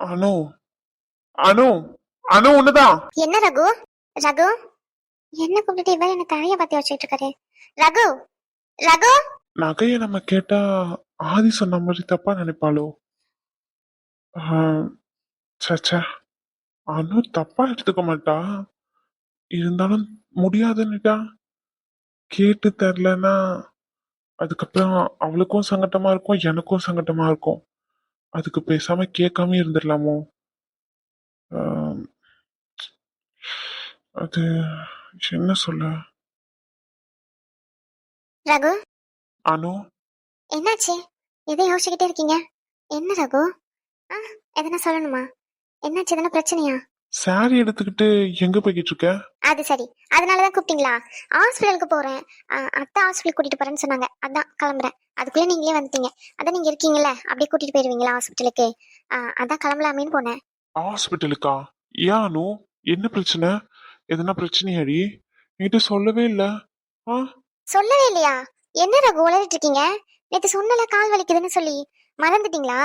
அனு அனு அனு ஒண்ணுதான். என்ன ரகு? ரகு என்ன கூப்பிட்டு இவன் என்ன தழைய பத்தி வச்சுட்டு இருக்காரு? ரகு, ரகு. நகைய நம்ம கேட்டா ஆதி சொன்ன மாதிரி தப்பா நினைப்பாளோ? சச்சா, அனு தப்பா எடுத்துக்க மாட்டா. இருந்தாலும் முடியாதுன்னுட்டா. கேட்டு தரலன்னா அதுக்கப்புறம் அவளுக்கும் சங்கட்டமா இருக்கும், எனக்கும் சங்கட்டமா இருக்கும். அதுக்கு பேசாம கேட்காம இருந்துடலாமோ? ஆம், அது என்ன சொல்ல? ரகு, அனு, என்னாச்சு? எதை யோசிச்சுக்கிட்டே இருக்கீங்க? என்ன ரகு? ஆ, எதனா சொல்லணுமா? என்னாச்சு? எதனா பிரச்சனையா? சாரி எடுத்துக்கிட்டு எங்க போய்கிட்டு இருக்க? அது சரி, அதனாலதான் கூப்பிட்டீங்களா? ஹாஸ்பிட்டலுக்கு போறேன். அத்தை ஹாஸ்பிட்டல் கூட்டிட்டு போறேன்னு சொன்னாங்க, அதான் கிளம்புறேன். அதுக்குள்ள நீங்களே வந்துட்டீங்க. அதான் நீங்க இருக்கீங்கல்ல, அப்படியே கூட்டிட்டு போயிருவீங்களா ஹாஸ்பிட்டலுக்கு? அதான் கிளம்பலாமேன்னு போனேன். ஹாஸ்பிட்டலுக்கா? ஏன் அனு, என்ன பிரச்சனை? எதனா பிரச்சனையாடி? என்கிட்ட சொல்லவே இல்ல. ஆ, சொல்லவே இல்லையா? என்ன ரகு உளறிட்டு இருக்கீங்க? நேத்து சொன்னல கால் வலிக்குதுன்னு சொல்லி மறந்துட்டீங்களா?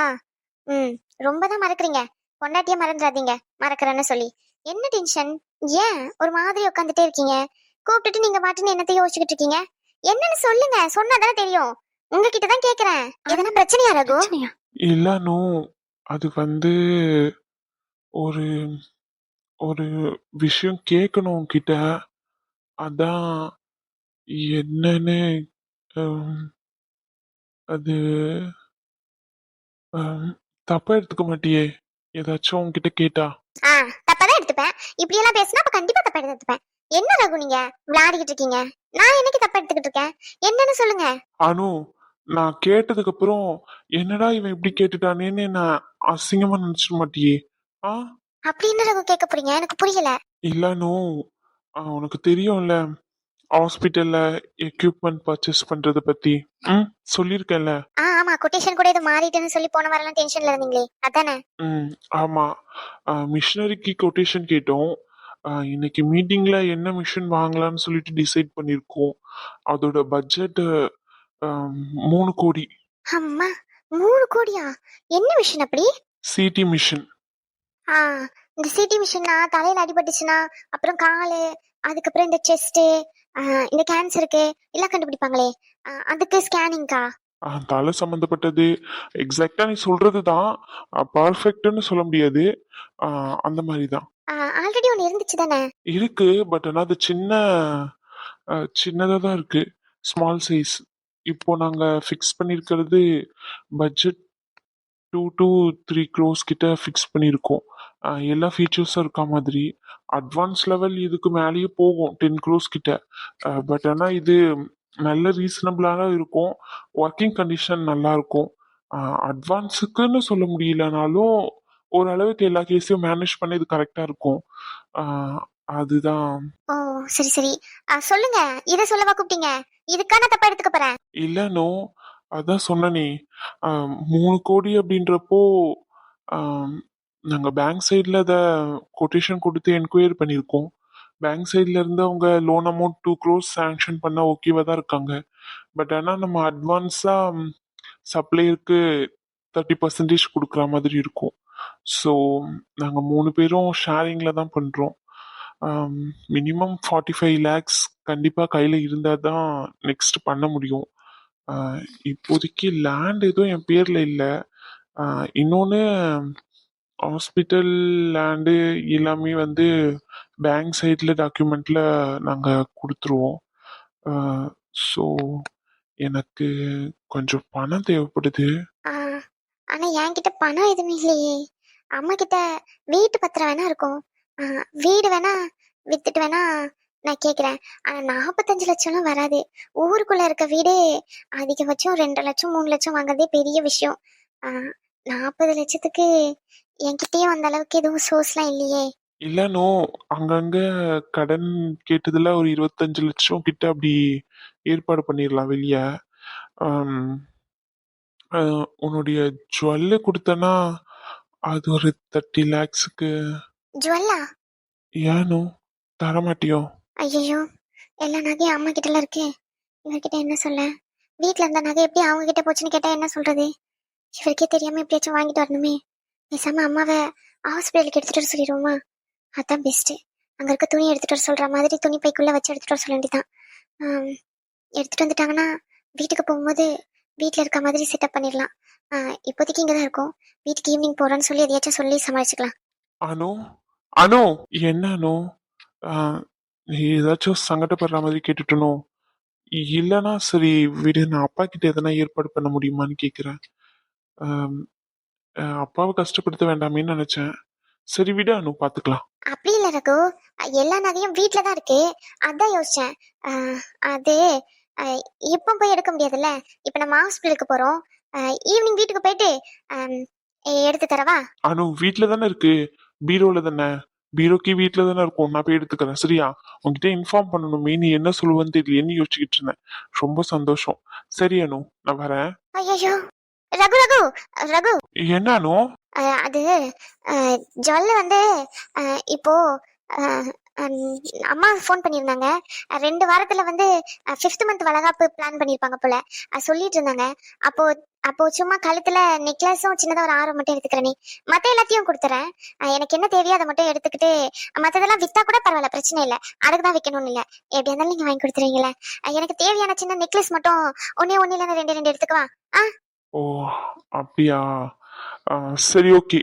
ம், ரொம்ப தான் மறக்கறீங்க. பொண்டாட்டியே மறந்துடாதீங்க மறக்கறேன்னு சொல்லி. என்ன டென்ஷன்? ஏன் ஒரு மாதிரி உட்காந்துட்டே இருக்கீங்க? கூப்பிட்டுட்டு நீங்க பாட்டுன்னு என்னத்தையும் யோசிச்சுக்கிட்டு இருக்கீங்க? என்னன்னு சொல்லுங்க, சொன்னாதானே தெரியும். உங்ககிட்ட தான் கேக்குறேன். எதனா பிரச்சனையா ரகு? இல்ல அனு, அது ஒரு ஒரு விஷயம் கேட்கணும் உன்கிட்ட. அதான் என்னன்னு. ஹம், அது தப்பா எடுத்துக்க மாட்டியே ஏதாச்சும் உன்கிட்ட கேட்டா? ஆ, தப்பாதான் எடுத்துப்பேன். இப்படி எல்லாம் பேசினா அப்ப கண்டிப்பா தப்பா எடுத்துப்பேன். என்ன ரகு நீங்க விளையாடிக்கிட்டு இருக்கீங்க? நான் என்னைக்கு தப்பா எடுத்துக்கிட்டு இருக்கேன்? என்னன்னு சொல்லுங்க. அனு, நான் கேட்டதுக்கு அப்புறம் என்னடா இவன் இப்படி கேட்டுட்டானேன்னு நான் அசிங்கமா நினைச்சிட மாட்டியே? ஆ, அப்படி என்ன ரகு கேட்க போறீங்க? எனக்கு புரியல. இல்ல அனு, உனக்கு தெரியும்ல ஹாஸ்பிட்டல்ல எக்யூப்மெண்ட் பர்ச்சேஸ் பண்றத பத்தி. ம், சொல்லியிருக்கேன்ல. ஆமா, கொட்டேஷன் கூட இது மாறிட்டுன்னு சொல்லி போன வாரம் டென்ஷன்ல இருந்தீங்களே, அதானே? ம், ஆமா. மிஷினரிக்கு கொட்டேஷன் கேட்டோம். இன்னைக்கு மீட்டிங்ல என்ன மிஷின் வாங்கலாம்னு சொல்லிட்டு டிசைட் பண்ணிருக்கோம். அதோட பட்ஜெட் 3 கோடி. அம்மா, 3 கோடியா? என்ன மிஷின் அப்படி? CD machine. ஆ, இந்த சிடி மிஷின்னா தலையில அடிபட்டுச்சுன்னா அப்புறம் காலு, அதுக்கப்புறம் இந்த செஸ்ட், இந்த கேன்சருக்கு எல்லாம் கண்டுபிடிப்பாங்களே, அதுக்கு ஸ்கேனிங்கா? தலை சம்பந்தப்பட்டது. எக்ஸாக்டா நீ சொல்றதுதான். பர்ஃபெக்ட்னு சொல்ல முடியாது. அந்த மாதிரி தான் ஆல்ரெடி ஒன்று இருந்துச்சு தானே? இருக்கு. பட் ஆனா அது சின்னதா தான் இருக்கு. Small size. இப்போ நாங்க ஃபிக்ஸ் பண்ணிருக்கிறது பட்ஜெட் 2 to 3 crores கிட்ட ஃபிக்ஸ் பண்ணியிருக்கோம். எல்லா ஃபீச்சர்ஸும் இருக்க மாதிரி. அட்வான்ஸ் லெவல் இதுக்கு மேலேயே போகும் 10 crores கிட்ட. பட் ஆனால் இது நல்ல ரீசனபிளாக இருக்கும். ஒர்க்கிங் கண்டிஷன் நல்லா இருக்கும். அட்வான்ஸுக்குன்னு சொல்ல முடியலனாலும் ஓரளவுக்கு எல்லா கேஸையும் மேனேஜ் பண்ண இது கரெக்டாக இருக்கும். அதுதான். ஓ, சரி சரி. சொல்லுங்க, இதை சொல்லவா கூப்பிட்டீங்க? இதுக்கான தப்பா எடுத்துக்க போறேன். இல்லைனோ, அதான் சொன்னனே. 3 கோடி அப்படின்றப்போ நாங்கள் பேங்க் சைடில் அதை கொட்டேஷன் கொடுத்து என்கொயரி பண்ணியிருக்கோம். பேங்க் சைட்ல இருந்து அவங்க லோன் அமௌண்ட் 2 crores சாங்ஷன் பண்ண ஓகேவா தான் இருக்காங்க. பட் ஆனால் நம்ம அட்வான்ஸாக சப்ளையருக்கு 30% கொடுக்குற மாதிரி இருக்கும். ஸோ நாங்கள் 3 பேரும் ஷேரிங்கில் தான் பண்ணுறோம். மினிமம் 45 lakhs கண்டிப்பாக கையில் இருந்தால் தான் நெக்ஸ்ட் பண்ண முடியும். இப்போதைக்கு லேண்ட் எதுவும் என் பேரில் இல்லை. இன்னொன்று, ஹாஸ்பிட்டல் லேண்டு எல்லாமே பேங்க் சைடில் டாக்குமெண்ட்டில் நாங்கள் கொடுத்துருவோம். ஸோ எனக்கு கொஞ்சம் பணம் தேவைப்படுது. ஆ, ஆனா என்கிட்ட பணம் எதுவுமே இல்லையே. அம்மா கிட்ட வீட்டு பத்திரம் வேணா இருக்கும். வீடு வேணா வித்துட்டு வேணா நான் கேக்குறேன். ஆனா 45 லட்சம்லாம் வராது. ஊருக்குள்ள இருக்க வீடு அதிகபட்சம் 2 லட்சம் 3 லட்சம் வாங்குறதே பெரிய விஷயம். 40 லட்சத்துக்கு என்கிட்டயும் அந்த அளவுக்கு எதுவும் சோர்ஸ்லாம் இல்லையே. இல்லைனோ, அங்கங்க கடன் கேட்டதுல ஒரு 25 லட்சம் கிட்ட அப்படி ஏற்பாடு பண்ணிடலாம் வெளியே. உன்னுடைய ஜுவல்லு கொடுத்தனா அது ஒரு 30 lakhsக்கு. ஜுவல்லா? ஏனோ தரமாட்டியோ? ஐயோ, எல்லா நகையும் அம்மா கிட்டலாம் இருக்கு. இவர்கிட்ட என்ன சொல்ல? வீட்ல இருந்த நகை எப்படி அவங்க கிட்ட போச்சுன்னு கேட்டா என்ன சொல்றது? இவருக்கே தெரியாம எப்படியாச்சும் வாங்கிட்டு வரணுமே. பேசாம அம்மாவை ஹாஸ்பிட்டலுக்கு எடுத்துட்டு வர சொல்லிடுவோமா? அதான் பெஸ்ட். அங்க இருக்க துணி எடுத்துட்டு வர சொல்ற மாதிரி துணி பைக்குள்ள வச்சு எடுத்துட்டு வர சொல்ல வேண்டியதான். ஆம், எடுத்துட்டு வந்துட்டாங்கன்னா வீட்டுக்கு போகும்போது வீட்டில் இருக்க மாதிரி செட்டப் பண்ணிடலாம். இப்போதைக்கு இங்கே தான் இருக்கும். வீட்டுக்கு ஈவினிங் போகிறேன்னு சொல்லி எதையாச்சும் சொல்லி சமாளிச்சுக்கலாம். அனு அனு என்ன அனு? நீ ஏதாச்சும் சங்கடப்படுற மாதிரி கேட்டுட்டனோ? இல்லைன்னா சரி விடு, நான் அப்பா கிட்ட எதனா ஏற்பாடு பண்ண முடியுமான்னு கேட்குறேன். அப்பாவை கஷ்டப்படுத்த வேண்டாமேன்னு நினைச்சேன். சரி விடு அனு, பார்த்துக்கலாம். அப்படி இல்லை ரகு, எல்லா நகையும் வீட்டில் தான் இருக்கு. அதான் யோசிச்சேன். அது இப்போ போய் எடுக்க முடியாதுல்ல. இப்போ நம்ம ஹாஸ்பிட்டலுக்கு போகிறோம். ஈவினிங் வீட்டுக்கு போயிட்டு எடுத்து தரவா? அனு வீட்டில் தானே இருக்கு, பீரோல தானே. பீரோக்கு வீட்டுல தானே இருக்கும், நான் போய் எடுத்துக்கிறேன். சரியா? உங்ககிட்ட இன்ஃபார்ம் பண்ணணுமே, நீ என்ன சொல்லுவேன்னு தெரியலன்னு யோசிச்சுக்கிட்டு இருந்தேன். ரொம்ப சந்தோஷம். சரி அனு, நான் வரேன். ஐயோ ரகு ரகு ரகு, என்ன அனு? அது ஜுவல்ல வந்து இப்போ அம்மா ஃபோன் பண்ணியிருந்தாங்க. 2 வாரத்துல வந்து 5th மந்த் வளகாப்பு பிளான் பண்ணியிருப்பாங்க போல. சொல்லிட்டு இருந்தாங்க. அப்போ அப்போ சும்மா கழுத்துல நெக்லஸும் சின்னதாக ஒரு ஆரம் மட்டும் எடுத்துக்கிறேனே, மற்ற எல்லாத்தையும் கொடுத்துறேன். எனக்கு என்ன தேவையோ அதை மட்டும் எடுத்துக்கிட்டு மற்றதெல்லாம் வித்தா கூட பரவாயில்ல, பிரச்சனை இல்லை. அதுக்கு தான் வைக்கணும்னு இல்லை. எப்படியா இருந்தாலும் நீங்கள் வாங்கி கொடுத்துருவீங்களே. எனக்கு தேவையான சின்ன நெக்லஸ் மட்டும் ஒன்னே இல்லைன்னா 2 எடுத்துக்கவா? ஓ அப்படியா? சரி ஓகே.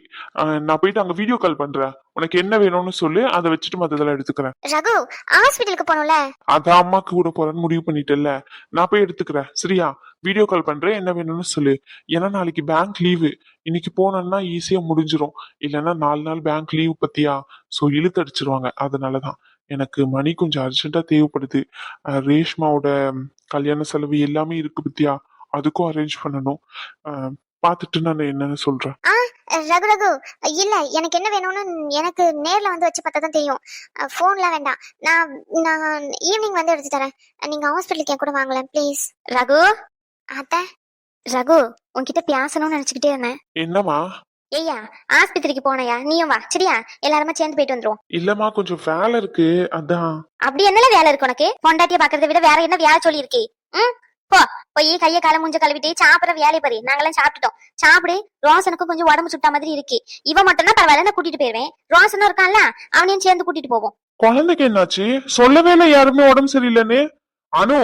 நான் போயிட்டு அங்க வீடியோ கால் பண்றேன். உனக்கு என்ன வேணும்னு சொல்லு, அதை வச்சுட்டு மத்ததெல்லாம் எடுத்துக்கிறேன். ரகு ஹாஸ்பிட்டலுக்கு போகணும்ல. அதான் அம்மாக்கு கூட போறேன்னு முடிவு பண்ணிட்டேல்ல, நான் போய் எடுத்துக்கிறேன். சரியா? வீடியோ கால் பண்றேன், என்ன வேணும்னு சொல்லு. ஏன்னா நாளைக்கு பேங்க் லீவு. இன்னைக்கு போனோம்னா ஈஸியா முடிஞ்சிரும். இல்லைன்னா 4 நாள் பேங்க் லீவு பத்தியா? ஸோ இழுத்து அடிச்சிருவாங்க. அதனாலதான் எனக்கு மணி கொஞ்சம் அர்ஜென்ட்டா தேவைப்படுது. ரேஷ்மாவோட கல்யாண செலவு எல்லாமே இருக்கு பத்தியா, அதுக்கும் அரேஞ்ச் பண்ணணும். பார்த்துட்டு நான் என்னன்னு சொல்றேன். ரகு ரகு, இல்ல எனக்கு என்ன வேணும்னு எனக்கு நேர்ல வந்து வச்சு பார்த்தா தான் தெரியும். போன்ல வேண்டாம். நான் ஈவினிங் வந்து எடுத்து தரேன். நீங்க ஹாஸ்பிட்டலுக்கு என் கூட வாங்கலாம் ப்ளீஸ். ரகு அத்த, ரகு உன்கிட்ட பேசணும்னு நினைச்சுக்கிட்டே இருந்தேன். என்னம்மா? ஏய்யா ஆஸ்பத்திரிக்கு போனையா? நீயும் வா. சரியா? எல்லாருமே சேர்ந்து போயிட்டு வந்துரும். இல்லம்மா, கொஞ்சம் வேலை இருக்கு, அதான். அப்படி என்னல வேலை இருக்கு உனக்கு? பொண்டாட்டிய பாக்குறதை விட வேற என்ன வேலை சொல்லி இருக்கே? போ போய் கைய கால மூஞ்ச கழுவிட்டு சாப்பிடுற வேலையை பாரு. நாங்கெல்லாம் சாப்பிட்டுட்டோம். சாப்பிடு. ரோசனுக்கும் கொஞ்சம் உடம்பு சுட்டா மாதிரி இருக்கு. இவன் மட்டும் தான் பரவாயில்ல, நான் கூட்டிட்டு போயிருவேன். ரோசனும் இருக்கான்ல, அவனையும் சேர்ந்து கூட்டிட்டு போவோம். குழந்தைக்கு என்னாச்சு? சொல்லவே இல்லை யாருமே உடம்பு சரியில்லைன்னு. அனு,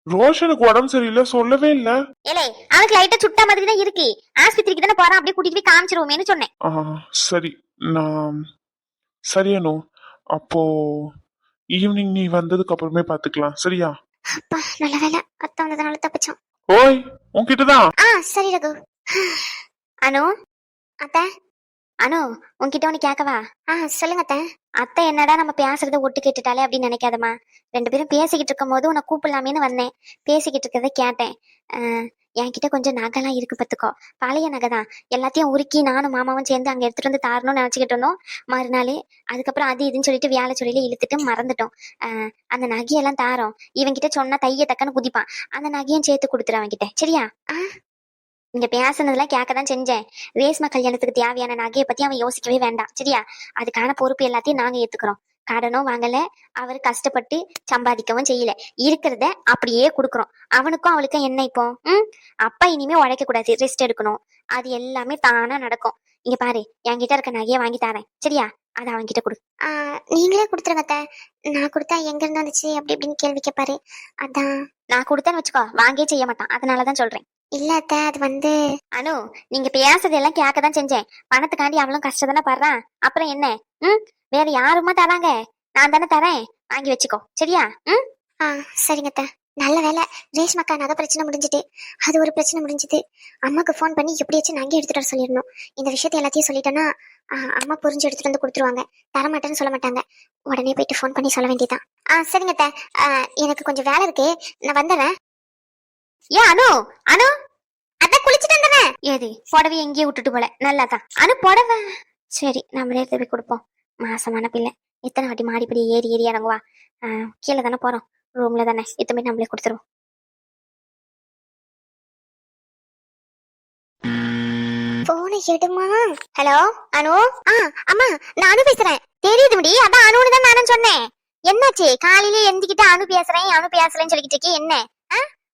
ரோஷனுக்கு உடம்பு சரியில்லை சொல்லவே இல்ல. ஏலே அவனுக்கு லைட்டா சுட்டா மாதிரி தான் இருக்கு. ஆஸ்பத்திரிக்கு தானே போறான், அப்படியே கூட்டிட்டு போய் காமிச்சிருவோமேன்னு சொன்னேன். சரி நான் சரி அனு, அப்போ ஈவினிங் நீ வந்ததுக்கு அப்புறமே பாத்துக்கலாம். சரியா? அப்பா நல்ல வேலை, அத்தை வந்ததுனால தப்பிச்சோம். ஓய் உன்கிட்டதான். சரி ரகு. அனு அத்தை, அனு உன்கிட்ட ஒண்ணு கேட்கவா? சொல்லுங்க அத்தை. அத்தை என்னடா நம்ம பேசுறத ஒட்டு கேட்டுட்டாலே அப்படின்னு நினைக்காதம்மா. 2 பேரும் பேசிக்கிட்டு இருக்கும் போது உன்னை கூப்பிடலாமேன்னு வந்தேன். பேசிக்கிட்டு இருக்கிறத கேட்டேன். என்கிட்ட கொஞ்சம் நகைலாம் இருக்கு பத்துக்கோ. பழைய நகை தான். எல்லாத்தையும் உருக்கி நானும் மாமாவும் சேர்ந்து அங்க எடுத்துட்டு வந்து தாரணும்னு நினைச்சுக்கிட்டு இருந்தோம். மறுநாள் அதுக்கப்புறம் அது இதுன்னு சொல்லிட்டு வேலை சொல்லியில இழுத்துட்டு மறந்துட்டோம். அந்த நகையெல்லாம் தாரோம். இவன்கிட்ட சொன்னா தைய தக்கன்னு குதிப்பான். அந்த நகையும் சேர்த்து கொடுத்துரு அவன்கிட்ட. சரியா? இங்க பேசுனதெல்லாம் கேட்கதான் செஞ்சேன். ரேஷ்மா கல்யாணத்துக்கு தேவையான நகையை பத்தி அவன் யோசிக்கவே வேண்டாம். சரியா? அதுக்கான பொறுப்பு எல்லாத்தையும் நாங்க ஏத்துக்கிறோம். கடனும் வாங்கல, அவர் கஷ்டப்பட்டு சம்பாதிக்கவும் செய்யல. இருக்கிறத அப்படியே கொடுக்குறோம். அவனுக்கும் அவளுக்கும் என்ன இப்போ? அப்பா இனிமே உழைக்க கூடாது, ரெஸ்ட் எடுக்கணும். அது எல்லாமே தானா நடக்கும். இங்க பாரு, என்கிட்ட இருக்க நகையை வாங்கி தரேன். சரியா? அதை அவன்கிட்ட கொடு. நீங்களே கொடுத்துருங்க. நான் கொடுத்தா எங்க இருந்து வந்துச்சு அப்படி இப்படின்னு கேள்வி கேட்பாரு. அதான் நான் கொடுத்தேன்னு வச்சுக்கோ, வாங்கே செய்ய மாட்டான். அதனாலதான் சொல்றேன். இல்ல அத்தை, அது வந்து அனு, நீங்க பேசுறதெல்லாம் கேட்கதான் செஞ்சேன். பணத்துக்காண்டி அவளும் கஷ்டத்தானே படுறான். அப்புறம் என்ன? வேற யாருமா தராங்க? நான் தானே தரேன். வாங்கி வச்சுக்கோ. சரியா? சரிங்க அத்தை. நல்ல வேலை, ரேஷ்மாக்கா நகை பிரச்சனை முடிஞ்சுட்டு. அது ஒரு பிரச்சனை முடிஞ்சுது. அம்மாக்கு ஃபோன் பண்ணி எப்படியாச்சும் நான் எடுத்துட்டு வர சொல்லிடணும். இந்த விஷயத்த எல்லாத்தையும் சொல்லிட்டேன்னா அம்மா புரிஞ்சு எடுத்துட்டு வந்து கொடுத்துருவாங்க. தரமாட்டேன்னு சொல்ல மாட்டாங்க. உடனே போயிட்டு ஃபோன் பண்ணி சொல்ல வேண்டியதான். சரிங்க அத்தை, எனக்கு கொஞ்சம் வேலை இருக்கு, நான் வந்துடுறேன். ஏன் அனு? அனு அதான் குளிச்சுட்டு வந்துடுறேன். ஏது புடவை எங்கேயே விட்டுட்டு போல. நல்லாதான் அனு புடவை. சரி நம்மளே எடுத்து போய் கொடுப்போம். மாசமான பிள்ளை எத்தனை வாட்டி மாடிப்படி ஏறி ஏறி இறங்குவா? கீழே தானே போறோம், ரூம்ல தானே. எத்தனை நம்மளே கொடுத்துருவோம். போனை எடுமா. ஹலோ அனு. அம்மா நான் அனு பேசுறேன். தெரியுது முடி, அதான் அனுன்னு தான் நானும் சொன்னேன். என்னாச்சு? காலையில எந்திக்கிட்டு அனு பேசுறேன்னு சொல்லிக்கிட்டு இருக்கே, என்ன?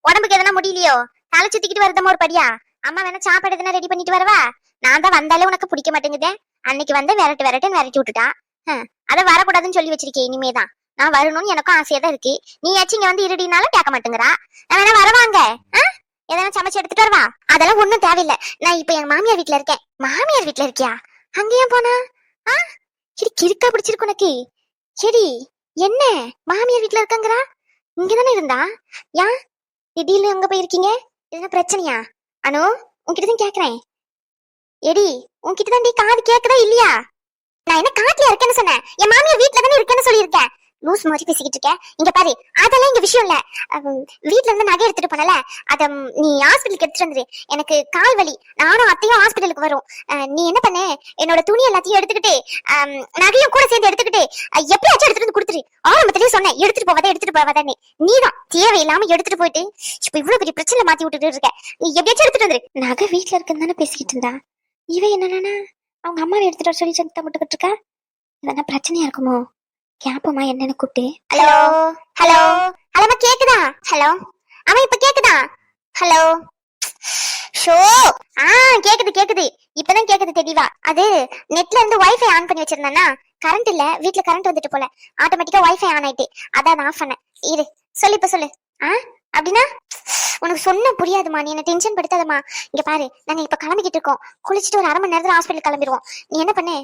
உடம்புக்கு எதனா முடியலையோ? தலை சுத்திக்கிட்டு வருதமா ஒரு படியா? அம்மா வேணா சாப்பாடு எதனா ரெடி பண்ணிட்டு வரவா? நான் தான் வந்தாலே உனக்கு பிடிக்க மாட்டேங்குதே. அன்னைக்கு வந்து விரட்டுன்னு விரட்டி விட்டுட்டா. அதை வரக்கூடாதுன்னு சொல்லி வச்சிருக்கேன். இனிமேதான் நான் வரணும்னு எனக்கும் ஆசையா தான் இருக்கு. நீ ஆச்சு இங்க வந்து இருடினாலும் கேட்க மாட்டேங்கிறா. நான் வேணா வரவாங்க எதனா சமைச்சு எடுத்துட்டு வருவா. அதெல்லாம் ஒண்ணும் தேவையில்லை. நான் இப்ப எங்க மாமியார் வீட்டுல இருக்கேன். மாமியார் வீட்டுல இருக்கியா? அங்கேயும் போனா சரி கிறுக்கா பிடிச்சிருக்கு உனக்கு. சரி என்ன மாமியார் வீட்டுல இருக்கங்கிறா? இங்கதானே இருந்தா ஏன் திடீர்னு அங்க போயிருக்கீங்க? எதுனா பிரச்சனையா? அனு உன்கிட்டதான் கேக்குறேன். எடி உன்கிட்டதான் காது கேக்குதா இல்லையா? நான் என்ன காட்டுல இருக்கேன்னு சொன்னேன். என் மாமியார் வீட்டுல தானே இருக்கேன்னு சொல்லியிருக்கேன். லூஸ் மாதிரி பேசிக்கிட்டு இருக்க. இங்க பாரு, அதெல்லாம் இங்க விஷயம் இல்ல. வீட்டுல இருந்து நகை எடுத்துட்டு போனல, அத நீ ஹாஸ்பிட்டலுக்கு எடுத்துட்டு வந்துரு. எனக்கு கால் வலி, நானும் அத்தையும் ஹாஸ்பிட்டலுக்கு வரும். நீ என்ன பண்ணு, என்னோட துணி எல்லாத்தையும் எடுத்துக்கிட்டு நகையும் கூட சேர்ந்து எடுத்துக்கிட்டு எப்படியாச்சும் எடுத்துட்டு வந்து கொடுத்துரு. ஆரம்பத்திலேயே சொன்னேன் எடுத்துட்டு போவாதானே. நீதான் தேவையில்லாம எடுத்துட்டு போயிட்டு இப்ப இவ்வளவு பெரிய பிரச்சனை மாத்தி விட்டுட்டு இருக்க. நீ எப்படியாச்சும் எடுத்துட்டு வந்துரு. நகை வீட்டுல இருக்குன்னு தானே பேசிக்கிட்டு இருந்தா. இவ என்னன்னா அவங்க அம்மாவை எடுத்துட்டு வர சொல்லி சத்தம் போட்டுக்கிட்டு இருக்கா. இதெல்லாம் பிரச்சனையா இருக்குமோ? கேப்பமா என்னன்னு கூப்பிட்டு. ஹலோ ஹலோ ஹலோ கேக்குதா? ஹலோ அவன் இப்ப கேக்குதா? ஹலோ ஷோ கேக்குது இப்பதான் கேக்குது தெளிவா. அது நெட்ல இருந்து வைஃபை ஆன் பண்ணி வச்சிருந்தேன்னா கரண்ட் இல்ல வீட்டுல. கரண்ட் வந்துட்டு போல ஆட்டோமேட்டிக்கா வைஃபை ஆன் ஆயிட்டு அதான் ஆஃப் பண்ணேன். இரு சொல்லு இப்ப சொல்லு. அப்படின்னா உனக்கு சொன்ன புரியாதுமா. நீ என்ன டென்ஷன் படுத்தாதமா. இங்க பாரு, நாங்க இப்ப கிளம்பிக்கிட்டு இருக்கோம். குளிச்சுட்டு ஒரு 1/2 மணி நேரத்துல ஹாஸ்பிட்டல் கிளம்பிடுவோம். நீ என்ன பண்ணு,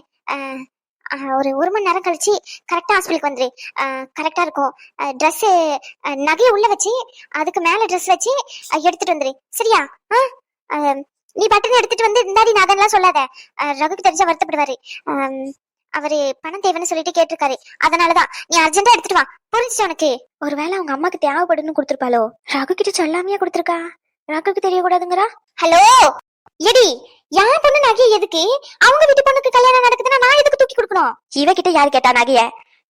ஒரு 1 மணி நேரம் கழிச்சு கரெக்டா ஹாஸ்பிட்டலுக்கு வந்துரு. கரெக்டா இருக்கும். ட்ரெஸ் நகையை உள்ள வச்சு அதுக்கு மேல ட்ரெஸ் வச்சு எடுத்துட்டு வந்துரு. சரியா? நீ பட்டுன்னு எடுத்துட்டு வந்து இந்தாடி நகைலாம் சொல்லாத. ரகுக்கு தெரிஞ்சா வருத்தப்படுவாரு. அவரு பணம் தேவைன்னு சொல்லிட்டு கேட்டிருக்காரு. அதனாலதான் நீ அர்ஜென்ட்டா எடுத்துட்டு வா. புரிஞ்சுச்சு உனக்கு? ஒருவேளை அவங்க அம்மாக்கு தேவைப்படுன்னு கொடுத்துருப்பாளோ. ரகு கிட்ட சொல்லாமையா கொடுத்துருக்கா. ரகுக்கு தெரியக்கூடாதுங்கிறா. ஹலோ எடி, யார் பொண்ணு நகைய எதுக்கு? அவங்க வீட்டு பொண்ணுக்கு கல்யாணம் நடக்குதுன்னா நான் எதுக்கு தூக்கி கொடுக்கணும்? இவகிட்ட யாரு கேட்டா நகைய?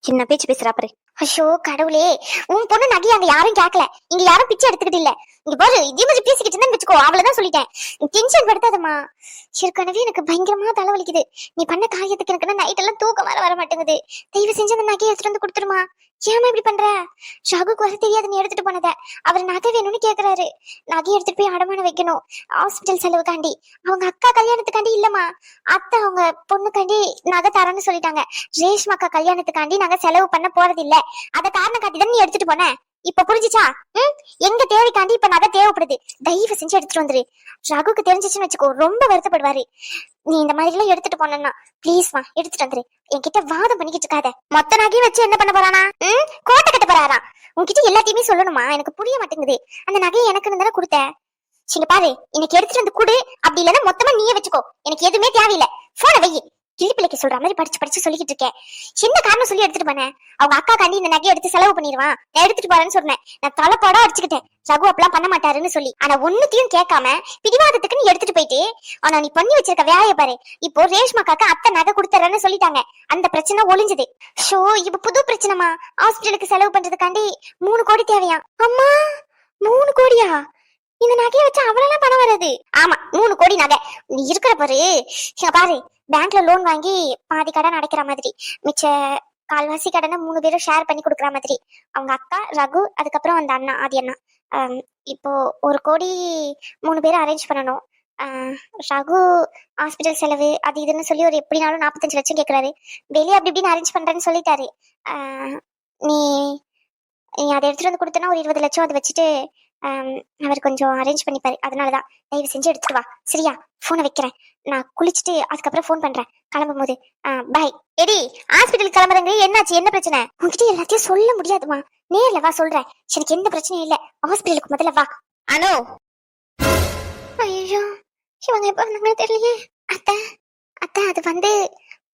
என்ன பேச்சு பேசுறா பாரு. ஐயோ கடவுளே, உன் பொண்ணு நகைய அங்க யாரும் கேட்கல. இங்க யாரும் பிச்சை எடுத்துக்கிட்டு இல்ல. இங்க பாரு, இதே மாதிரி பேசிக்கிட்டு இருந்தா வச்சுக்கோ. அவ்வளவுதான் சொல்லிட்டேன். டென்ஷன் படுத்தாதம்மா. ஏற்கனவே எனக்கு பயங்கரமா தலைவலிக்குது. நீ பண்ண காரியத்துக்கு எனக்கு நைட் எல்லாம் தூக்கம் வர மாட்டேங்குது. தயவு செஞ்சு அந்த நகையை எடுத்துட்டு வந்து கொடுத்துருமா. ஏமா இப்படி பண்ற? ஷாகுக்கு வர தெரியாது நீ எடுத்துட்டு போனத. அவர் நகை வேணும்னு கேக்குறாரு. நகையை எடுத்துட்டு போய் அடமானம் வைக்கணும். ஹாஸ்பிட்டல் செலவுக்காண்டி. அவங்க அக்கா கல்யாணத்துக்காண்டி இல்லம்மா, அத்தை அவங்க பொண்ணுக்காண்டி நகை தரேன்னு சொல்லிட்டாங்க. ரேஷ்மா அக்கா கல்யாணத்துக்காண்டி நாங்க செலவு பண்ண போறது இல்ல. அத காரணம் காட்டி தான் நீ எடுத்துட்டு போன. இப்ப புரிஞ்சுச்சா? எங்க தேவைக்காண்டி இப்ப நகை தேவைப்படுது. தயவு செஞ்சு எடுத்துட்டு வந்துரு. ரகுக்கு தெரிஞ்சிச்சுன்னு வச்சுக்கோ, ரொம்ப வருத்தப்படுவாரு. நீ இந்த மாதிரி எல்லாம் எடுத்துட்டு போனா பிளீஸ்மா எடுத்துட்டு வந்துரு. என்கிட்ட வாதம் பண்ணிக்கிட்டு இருக்காத. மொத்த நகையும் வச்சு என்ன பண்ண போறானா? கோட்டை கட்ட போறாரா? உன்கிட்ட எல்லாத்தையுமே சொல்லணுமா? எனக்கு புரிய மாட்டேங்குது. அந்த நகையை எனக்கு தானே கொடுத்த. சரி பாரு, எனக்கு எடுத்துட்டு வந்து கூடு. அப்படி இல்லைன்னா மொத்தமா நீயே வச்சுக்கோ. எனக்கு எதுவுமே தேவையில்லை. போன வை. கிளிப்பிள்ளைக்கு சொல்ற மாதிரி படிச்சு சொல்லிக்கிட்டு இருக்கேன். என்ன காரணம் சொல்லி எடுத்துட்டு போனேன்? அவங்க அக்கா காண்டி இந்த நகையை எடுத்து செலவு பண்ணிடுவான், நான் எடுத்துட்டு போறேன்னு சொன்னேன். நான் தலைப்பாடா அடிச்சுக்கிட்டேன். ரகு அப்பெல்லாம் பண்ண மாட்டாருன்னு சொல்லி. ஆனா ஒன்னுத்தையும் கேட்காம பிடிவாதத்துக்கு நீ எடுத்துட்டு போயிட்டு, ஆனா நீ பண்ணி வச்சிருக்க வேலையை பாரு. இப்போ ரேஷ்மா காக்கா அத்தை நகை கொடுத்துறேன்னு சொல்லிட்டாங்க. அந்த பிரச்சனை ஒளிஞ்சது. ஷோ இப்ப புது பிரச்சனைமா. ஹாஸ்பிட்டலுக்கு செலவு பண்றதுக்காண்டி 3 கோடி தேவையா? அம்மா 3 கோடியா? இந்த நகையை வச்சு அவ்வளவு பணம் வராது. ஆமா 3 கோடி நகை. நீ இருக்கிற பாரு பேங்க்ல லோன் வாங்கி பாதி கடன் அடைக்கிற மாதிரி, மிச்ச கால்வாசி கடனை 3 பேரும் ஷேர் பண்ணி கொடுக்குற மாதிரி. அவங்க அக்கா ரகு, அதுக்கப்புறம் அந்த அண்ணா ஆதி அண்ணா. இப்போ 1 கோடி 3 பேரும் அரேஞ்ச் பண்ணணும். ரகு ஹாஸ்பிட்டல் செலவு அது இதுன்னு சொல்லி ஒரு எப்படினாலும் 45 லட்சம் கேட்குறாரு. வெளியே அப்படி இப்படின்னு அரேஞ்ச் பண்றேன்னு சொல்லிட்டாரு. நீ அதை எடுத்துட்டு வந்து கொடுத்தனா ஒரு 20 லட்சம் அதை வச்சுட்டு அவர் கொஞ்சம் அரேஞ்ச் பண்ணிப்பாரு. அதனாலதான் தயவு செஞ்சு எடுத்துட்டு வா. சரியா? போனை வைக்கிறேன். நான் குளிச்சுட்டு அதுக்கப்புறம் போன் பண்றேன் கிளம்பும் போது. பாய். எடி ஹாஸ்பிட்டலுக்கு கிளம்புறங்க. என்னாச்சு? என்ன பிரச்சனை? உங்ககிட்ட எல்லாத்தையும் சொல்ல முடியாதுமா. நேர்ல வா சொல்றேன். எனக்கு எந்த பிரச்சனையும் இல்ல. ஹாஸ்பிட்டலுக்கு முதல்ல வா. அனோ. ஐயோ இவங்க எப்ப வந்தாங்கன்னு தெரியலையே. அத்தை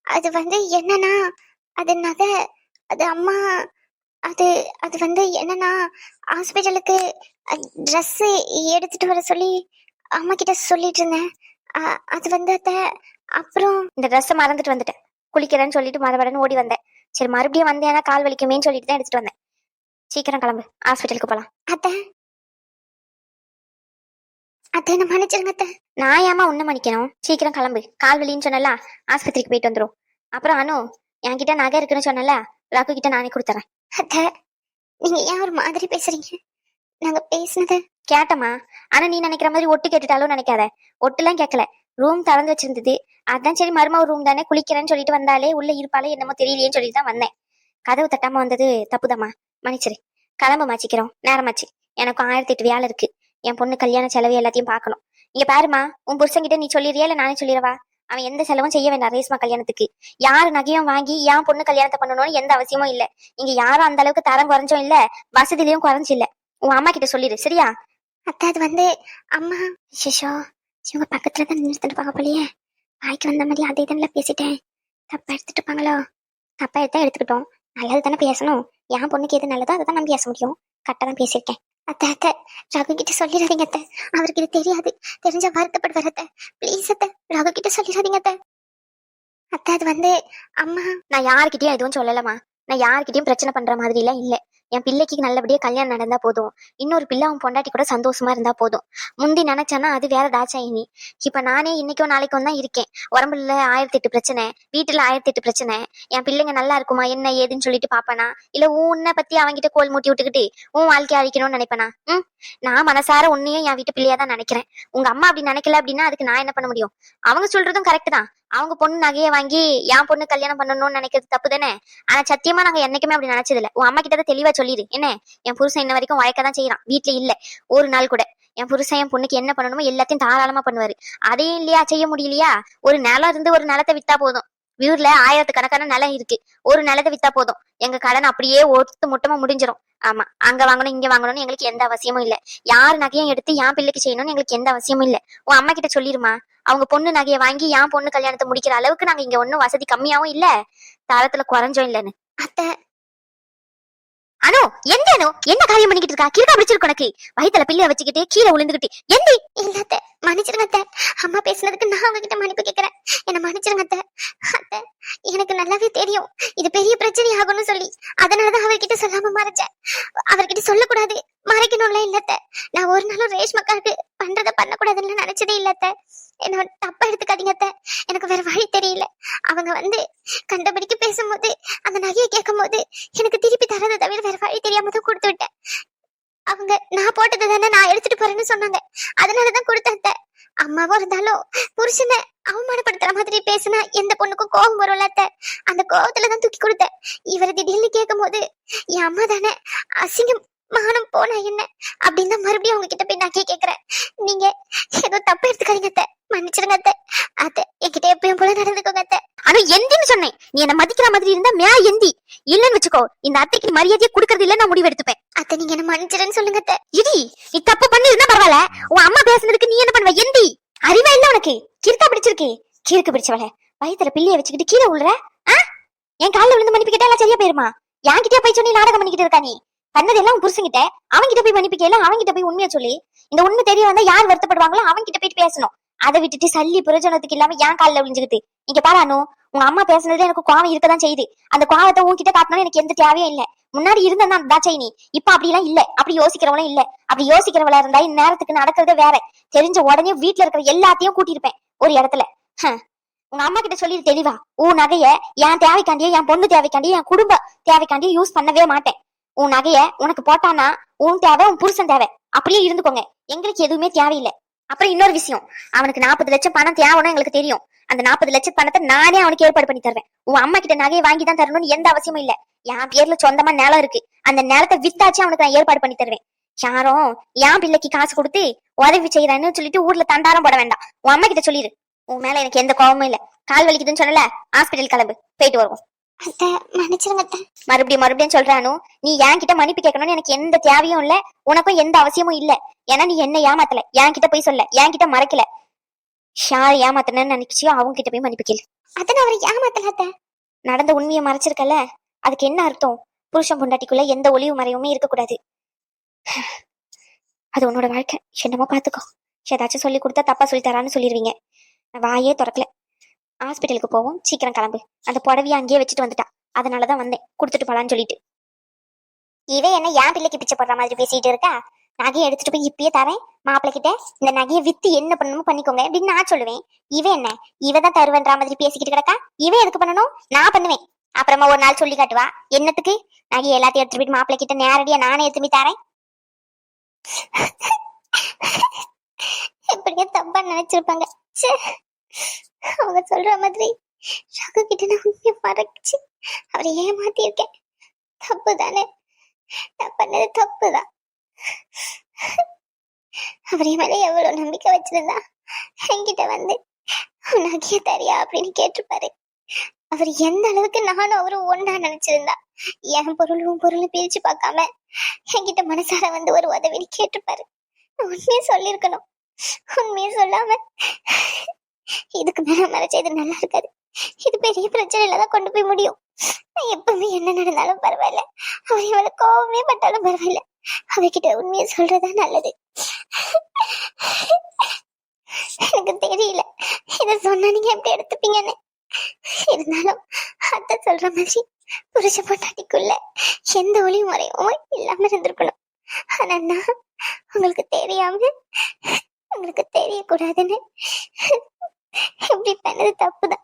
அது வந்து என்னன்னா, அது நகை, அது அம்மா, அது வந்து என்னன்னா ஹாஸ்பிட்டலுக்கு ட்ரெஸ் எடுத்துட்டு வர சொல்லி அம்மா கிட்ட சொல்லிட்டு இருந்தேன். அது வந்து அப்புறம் இந்த ட்ரெஸ் மறந்துட்டு வந்துட்டேன். குளிக்கிறேன்னு சொல்லிட்டு மறுபடியும் ஓடி வந்தேன். சரி மறுபடியும் வந்தேன்னா கால் வலிக்குமேன்னு சொல்லிட்டு தான் எடுத்துட்டு வந்தேன். சீக்கிரம் கிளம்பு, ஹாஸ்பிட்டலுக்கு போலாம். அத்தை என்ன மன்னிச்சிருங்க அத்தை. நான் ஏமா உன்ன மன்னிக்கணும்? சீக்கிரம் கிளம்பு. கால் வலின்னு சொன்னல, ஆஸ்பத்திரிக்கு போயிட்டு வந்துடும். அப்புறம் அனு என்கிட்ட நகை இருக்குன்னு சொன்னல, ரகு கிட்ட நானே கொடுத்துறேன். அத்தை நீங்க ஏன் ஒரு மாதிரி பேசுறீங்க? நாங்க பேசினத கேட்டமா. ஆனா நீ நினைக்கிற மாதிரி ஒட்டு கேட்டுட்டாலும் நினைக்காத. ஒட்டுலாம் கேட்கல. ரூம் திறந்து வச்சிருந்தது. அதான் சரி மருமக ரூம் தானே குளிக்கிறேன்னு சொல்லிட்டு வந்தாலே உள்ள இருப்பாளே என்னமோ தெரியலையேன்னு சொல்லிட்டு தான் வந்தேன். கதவு தட்டாம வந்தது தப்புதாம்மா, மன்னிச்சிரு. கிளம்ப மாச்சிக்கிறோம், நேரமாச்சு. எனக்கு 1008 வேலை இருக்கு. என் பொண்ணு கல்யாண செலவு எல்லாத்தையும் பார்க்கணும். இங்க பாருமா, உன் புருஷன்கிட்ட நீ சொல்லிடுறியா இல்ல நானே சொல்லிடவா? அவன் எந்த செலவும் செய்ய வேண்டாம் ரேஸ்மா கல்யாணத்துக்கு. யாரு நகையும் வாங்கி என் பொண்ணு கல்யாணத்தை பண்ணணும்னு எந்த அவசியமும் இல்ல. இங்க யாரும் அந்த அளவுக்கு தரம் குறைஞ்சும் இல்ல, வசதியிலயும் குறைஞ்சு இல்ல. உன் அம்மா கிட்ட சொல்லிடு, சரியா? அத்தை அது வந்து அம்மா சிஷோ இவங்க பக்கத்துலதான் நிறுத்திட்டு இருப்பாங்க போலியே. வாய்க்கு வந்த மாதிரி அதே தானே பேசிட்டேன். தப்பா எடுத்துட்டு இருப்பாங்களோ? தப்பா எடுத்தா எடுத்துக்கிட்டோம், நல்லது தானே பேசணும். என் பொண்ணுக்கு எது நல்லதோ அதை தான் நான் பேச முடியும். கரெக்டா தான் பேசியிருக்கேன். அத்தை அத்தை ரகு கிட்ட சொல்லிடாதீங்க அத்தை, அவருக்கு இது தெரியாது. தெரிஞ்ச வருத்தப்படுவார் அத்தை. ப்ளீஸ் அத்தை, ரகு கிட்ட சொல்லிடாதீங்க அத்தை. அத்தை அது வந்து அம்மா, நான் யாருக்கிட்டயும் எதுவும் சொல்லலமா. நான் யாருக்கிட்டயும் பிரச்சனை பண்ற மாதிரி எல்லாம் இல்ல. என் பிள்ளைக்கு நல்லபடியா கல்யாணம் நடந்தா போதும். இன்னொரு பிள்ளை அவன் பொண்டாட்டி கூட சந்தோஷமா இருந்தா போதும். முந்தி நினைச்சானா அது வேற தாட்சாயினி. இப்ப நானே இன்னைக்கோ நாளைக்கும் தான் இருக்கேன். உடம்புல 1008 பிரச்சனை, வீட்டுல 1008 பிரச்சனை. என் பிள்ளைங்க நல்லா இருக்குமா என்ன ஏதுன்னு சொல்லிட்டு பாப்பனா, இல்ல உன்னை பத்தி அவன்கிட்ட கோல் மூட்டி விட்டுக்கிட்டு உன் வாழ்க்கை அழிக்கணும்னு நினைப்பனா? நான் மனசார உன்னையும் என் வீட்டு பிள்ளையா தான் நினைக்கிறேன். உங்க அம்மா அப்படி நினைக்கல அப்படின்னா அதுக்கு நான் என்ன பண்ண முடியும்? அவங்க சொல்றதும் கரெக்ட் தான். அவங்க பொண்ணு நகையை வாங்கி என் பொண்ணு கல்யாணம் பண்ணணும்னு நினைக்கிறது தப்பு தானே. ஆனா சத்தியமா நாங்க என்னைக்குமே அப்படி நினைச்சது இல்ல. உன் அம்மா கிட்ட தெளிவா சொல்லிடு என்ன. என் புருஷன் இன்ன வரைக்கும் வழக்கதான் செய்யறான், வீட்டுல இல்ல ஒரு நாள் கூட. என் புருஷன் என் பொண்ணுக்கு என்ன பண்ணணுமோ எல்லாத்தையும் தாராளமா பண்ணுவாரு. அதையும் இல்லையா செய்ய முடியலையா? ஒரு நிலம் இருந்து ஒரு நிலத்தை வித்தா போதும். ஊர்ல 1000கணக்கான நிலம் இருக்கு. ஒரு நிலத்தை வித்தா போதும், எங்க கடன் அப்படியே ஒட்டு மொத்தமா முடிஞ்சிடும். ஆமா, அங்க வாங்கணும் இங்க வாங்கணும்னு எங்களுக்கு எந்த அவசியமும் இல்ல. யாரு நகையும் எடுத்து என் பிள்ளைக்கு செய்யணும்னு எங்களுக்கு எந்த அவசியமும் இல்ல. உன் அம்மா கிட்ட சொல்லிருமா, அவங்க பொண்ணு நகையை வாங்கி என் பொண்ணு கல்யாணத்தை முடிக்கிற அளவுக்கு நாங்க இங்க ஒன்னும் வசதி கம்மியாவும் இல்ல, தரத்துல குறைஞ்சோம் இல்லன்னு. அத்தை அனு, எந்த அனு என்ன காரியம் பண்ணிக்கிட்டு இருக்கா? கீழே பிடிச்சிருக்கு உனக்கு. வயித்துல பிள்ளைய வச்சுக்கிட்டு கீழே விழுந்துகிட்டு எந்த இல்லாத. மன்னிச்சிருங்க அத்தை, அம்மா பேசுனதுக்கு நான் உங்ககிட்ட மன்னிப்பு கேட்கிறேன். என்ன மன்னிச்சிருங்க அத்தை. அத்தை எனக்கு நல்லாவே தெரியும் இது பெரிய பிரச்சனை ஆகும்னு சொல்லி, அதனாலதான் அவர்கிட்ட சொல்லாம மறைச்சேன். அவர்கிட்ட சொல்லக்கூடாது மறைக்கணும்ல இல்லத்த. நான் ஒரு நாளும் ரேஷ்மக்காருக்கு பண்றத பண்ணக்கூடாதுன்னு நினைச்சதே இல்லத்த. என்ன தப்பா எடுத்துக்காதீங்க அத்தை, எனக்கு வேற வழி தெரியல. அவங்க வந்து கண்டபடிக்கு பேசும்போது அந்த நகையை கேட்கும் போது எனக்கு திருப்பி தரதை தவிர வேற வழி தெரியாம தான் கொடுத்து விட்டேன். அவங்க நான் போட்டது தானே நான் எடுத்துட்டு போறேன்னு சொன்னாங்க, அதனாலதான் கொடுத்தேன். அம்மாவும் இருந்தாலும் புருஷனை அவமானப்படுத்துற மாதிரி பேசினா எந்த பொண்ணுக்கும் கோபம் வரும்ல அத்தை. அந்த கோபத்துலதான் தூக்கி கொடுத்தேன். இவர் திடீர்னு கேட்கும் போது என் அம்மா தானே அசிங்கம் மானம் போனா என்ன அப்படின்னு தான் மறுபடியும் அவங்க கிட்ட போய் நான் கேக்குறேன். நீங்க ஏதோ தப்பு எடுத்துக்காதீங்க அத்தை, மன்னிச்சிருங்க அத்தை. அத்தை என்கிட்ட எப்பயும் போல நடந்துக்கோங்க அத்தை. ஆனா எந்தின்னு சொன்னேன். நீ என்ன மதிக்கிற மாதிரி இருந்தா மே எந்தி, இல்லன்னு வச்சுக்கோ இந்த அத்தைக்கு மரியாதையை கொடுக்கறது இல்ல நான் முடிவு எடுத்துப்பேன். அத்தை நீங்க என்ன மன்னிச்சிருன்னு சொல்லுங்க அத்தை. இடி நீ தப்பு பண்ணி இருந்தா பரவாயில்ல, உன் அம்மா பேசுனதுக்கு நீ என்ன பண்ணுவ? எந்தி, அறிவா இல்ல உனக்கு? கிறுக்கா பிடிச்சிருக்கு, கிறுக்கு பிடிச்சவள. வயித்துல பிள்ளைய வச்சுக்கிட்டு கீழே விழுற. என் காலில் விழுந்து மன்னிப்பு கேட்டா எல்லாம் சரியா போயிருமா? என்கிட்டயே போய் சொல்லி நாடகம் பண்ணிக்கிட்டு இருக்கா நீ? பண்ணதெல்லாம் புருஷங்கிட்ட, அவன்கிட்ட போய் மன்னிப்பு கேளு. அவன்கிட்ட போய் உண்மையை சொல்லி இந்த உண்மை தெரிய வந்தா யார் வருத்தப்படுவாங்களோ அவன்கிட்ட போயிட்டு பேசணும். அதை விட்டுட்டு சல்லி பிரயோஜனத்துக்கு இல்லாம ஏன் காலில் விழுந்துக்கிட்டு. இங்க பாரு அனு, உங்க அம்மா பேசுனதுல எனக்கு கோவம் இருக்கதான் செய்யுது. அந்த கோவத்தை உன்கிட்ட காட்டணும்னு எனக்கு எந்த தேவையும் இல்ல. முன்னாடி இருந்தா தாச்சை நீ, இப்ப அப்படி எல்லாம் இல்ல. அப்படி யோசிக்கிறவளும் இல்ல. அப்படி யோசிக்கிறவளா இருந்தா இந்நேரத்துக்கு நடக்கிறதே வேற. தெரிஞ்ச உடனே வீட்டுல இருக்கிற எல்லாத்தையும் கூட்டியிருப்பேன் ஒரு இடத்துல. உங்க அம்மா கிட்ட சொல்லி தெளிவா, உன் நகைய என் தேவைக்காண்டியே, என் பொண்ணு தேவைக்காண்டியே, என் குடும்ப தேவைக்காண்டியே யூஸ் பண்ணவே மாட்டேன். உன் நகைய உனக்கு போட்டானா உன் தேவை, உன் புருஷன் தேவை, அப்படியே இருந்துக்கோங்க. எங்களுக்கு எதுவுமே தேவையில்லை. அப்புறம் இன்னொரு விஷயம், அவனுக்கு 40 லட்சம் பணம் தேவைன்னு எங்களுக்கு தெரியும். அந்த 40 லட்சம் பணத்தை நானே அவனுக்கு ஏற்பாடு பண்ணி தருவேன். உன் அம்மா கிட்ட நகையை வாங்கி தான் தரணும்னு எந்த அவசியமும் இல்ல. என் பேர்ல சொந்தமா நிலம் இருக்கு, அந்த நிலத்தை வித்தாச்சு அவனுக்கு நான் ஏற்பாடு பண்ணி தருவேன். யாரும் என் பிள்ளைக்கு காசு கொடுத்து உதவி செய்யறேன்னு சொல்லிட்டு ஊர்ல தண்டாரம் போட வேண்டாம். உன் அம்மா கிட்ட சொல்லிடு, உன் மேல எனக்கு எந்த கோபமும் இல்ல. கால் வலிக்குதுன்னு சொன்னல, ஹாஸ்பிட்டல் கிளம்பு, போயிட்டு வருவோம். மறுபடியும் சொல்றானு, நீ என் கிட்ட மன்னிப்பு கேட்கணும்னு எனக்கு எந்த தேவையும் இல்ல, உனக்கும் எந்த அவசியமும் இல்ல. ஏன்னா நீ என்ன ஏமாத்தல, என் கிட்ட போய் சொல்ல, என் கிட்ட மறைக்கல. யார் ஏமாத்தனன்னு நினைச்சியோ அவங்க கிட்ட போய் மன்னிப்பு கேளு. அதான் அவர் ஏமாத்தல. நடந்த உண்மையை மறைச்சிருக்கல, அதுக்கு என்ன அர்த்தம்? புருஷன் பொண்டாட்டிக்குள்ள எந்த ஒளிவு மறைவுமே இருக்கக்கூடாது. அது உன்னோட வாழ்க்கை, என்னமோ பாத்துக்கோ. ஏதாச்சும் சொல்லி கொடுத்தா தப்பா சொல்லி தரான்னு சொல்லிடுவீங்க. நான் வாயே திறக்கல. ஹாஸ்பிட்டலுக்கு போவோம், சீக்கிரம் கிளம்பு. அந்த புடவையை அங்கேயே வச்சுட்டு வந்துட்டா, அதனாலதான் வந்தேன் கொடுத்துட்டு போலான்னு சொல்லிட்டு. இவன் என்ன என் பிள்ளைக்கு பிச்சை போடுற மாதிரி பேசிட்டு இருக்கா? நகையை எடுத்துட்டு போய் இப்பயே தரேன் மாப்பிள்ளை கிட்ட, இந்த நகையை வித்து என்ன பண்ணணுமோ பண்ணிக்கோங்க அப்படின்னு நான் சொல்லுவேன். இவன் என்ன இவதான் தருவன்ற மாதிரி பேசிக்கிட்டு கிடக்கா? இவன் எதுக்கு பண்ணணும்? நான் பண்ணுவேன். அப்புறமா ஒரு நாள் சொல்லி காட்டுவா என்னத்துக்கு. நகையை எல்லாத்தையும் எடுத்துட்டு போயிட்டு மாப்பிள்ளை கிட்ட நேரடியா நானே எடுத்து போய் தரேன். இப்படியே தப்பா நினைச்சிருப்பாங்க. அவங்க சொல்ற மாதிரி ரகு கிட்ட நான் உண்மையை மறைச்சு அவரை ஏமாத்தி இருக்கேன். தப்பு தானே, நான் பண்ணது தப்புதான். அவர் என் மேல எவ்வளவு நம்பிக்கை வச்சிருந்தா என்கிட்ட வந்து உனக்கே தெரியா அப்படின்னு கேட்டிருப்பாரு. அவர் எந்த அளவுக்கு நானும் அவரும் ஒன்னா நினைச்சிருந்தா என் பொருளும் பிரிச்சு பார்க்காம என்கிட்ட மனசார வந்து ஒரு உதவின்னு கேட்டிருப்பாரு. உண்மையை சொல்லிருக்கணும். உண்மையை சொல்லாம இதுக்கு மேல மறைச்சது நல்லா இருக்காது. இது பெரிய பிரச்சனையில தான் கொண்டு போய் முடியும். நான் எப்பவுமே என்ன நடந்தாலும் பரவாயில்ல, அவர் இவளை கோவமே பட்டாலும் பரவாயில்ல, அவகிட்ட உண்மையை சொல்றதா நல்லது. எனக்கு தெரியல இத சொன்னா நீங்க எப்படி எடுத்துப்பீங்கன்னு. இருந்தாலும் அத்தை சொல்ற மாதிரி புருஷ பொண்டாட்டிக்குள்ள எந்த ஒளி முறையும் இல்லாம இருந்திருக்கணும். ஆனா நான் உங்களுக்கு தெரியாம உங்களுக்கு தெரியக்கூடாதுன்னு இப்படி பண்ணது தப்புதான்.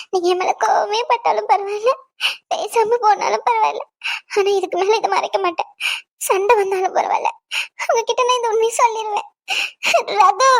நீங்க என் மேல கோவமே பட்டாலும் பரவாயில்ல, பேசாம போனாலும் பரவாயில்ல, ஆனா இதுக்கு மேல இதை மறைக்க மாட்டேன். சண்டை வந்தாலும் பரவாயில்ல, உங்ககிட்ட நான் இந்த உண்மையை சொல்லிடுவேன். ரகு